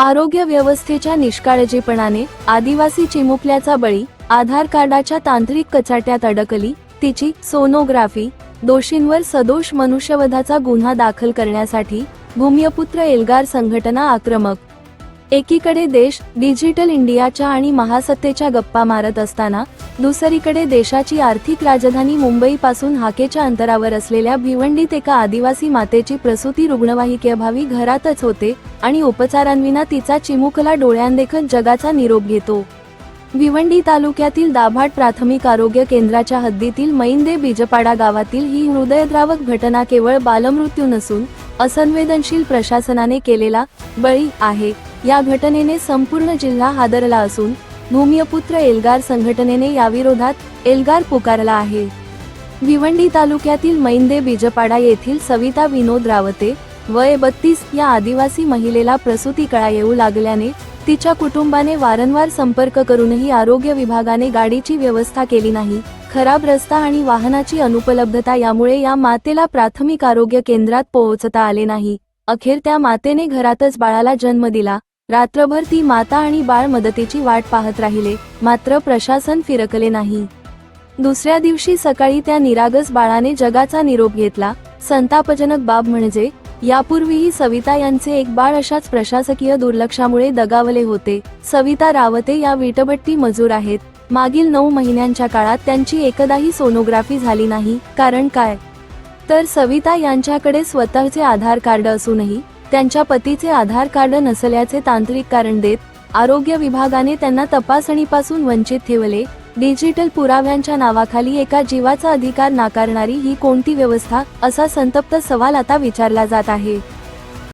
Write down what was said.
आरोग्य व्यवस्थेच्या निष्काळजीपणाने आदिवासी चिमुकल्याचा बळी, आधार कार्डाच्या तांत्रिक कचाट्यात अडकली तिची सोनोग्राफी, दोषींवर सदोष मनुष्यवधाचा गुन्हा दाखल करण्यासाठी भूमिपुत्र एल्गार संघटना आक्रमक। एकीकडे देश डिजिटल इंडियाच्या आणि महासत्तेच्या गप्पा मारत असताना दुसरीकडे देशाची आर्थिक राजधानी मुंबईपासून हाकेच्या अंतरावर असलेल्या भिवंडीत एका आदिवासी मातेची प्रसूती रुग्णवाहिकेअभावी घरातच होते आणि उपचारांविना तिचा चिमुकला डोळ्यांदेखत जगाचा निरोप घेतो। भिवंडी तालुक्यातील दाभाड प्राथमिक आरोग्य केंद्राच्या हद्दीतील मैंदे बिजपाडा गावातील ही हृदयद्रावक घटना केवळ बालमृत्यू नसून असंवेदनशील प्रशासनाने केलेला बळी आहे। या घटनेने संपूर्ण जिल्हा हादरला असून भूमिपुत्र एल्गार संघटनेने याविरोधात एल्गार पुकारला आहे। भिवंडी तालुक्यातील मैंदे बिजपाडा येथील सविता विनोद रावते वय 32 या आदिवासी महिलेला प्रसूती कळा येऊ लागल्याने तिच्या कुटुंबाने वारंवार संपर्क करूनही आरोग्य विभागाने गाडीची व्यवस्था केली नाही। खराब रस्ता आणि वाहनाची अनुपलब्धता यामुळे या मातेला प्राथमिक आरोग्य केंद्रात पोहोचता आले नाही। अखेर त्या मातेने घरातच बाळाला जन्म दिला। रात्रभर ती माता आणि बाळ मदतीची वाट पाहत राहिले, मात्र प्रशासन फिरकले नाही। दुसऱ्या दिवशी सकाळी त्या निरागस बाळाने जगाचा निरोप घेतला। संतापजनक बाब म्हणजे यापूर्वीही सविता यांचे एक बाळ अशाच प्रशासकीय दुर्लक्षामुळे दगावले होते। सविता रावते या वीटभट्टी मजूर आहेत। मागील 9 महिन्यांच्या काळात त्यांची एकदाही सोनोग्राफी झाली नाही। कारण काय? तर सविता यांच्याकडे स्वतःचे आधार कार्ड असूनही त्यांच्या पतीचे आधार कार्ड नसल्याचे तांत्रिक कारण देत आरोग्य विभागाने त्यांना तपासणीपासून वंचित ठेवले। डिजिटल पुराव्यांच्या नावाखाली एका जीवाचा अधिकार नाकारणारी ही कोणती व्यवस्था, असा संतप्त सवाल आता विचारला जात आहे।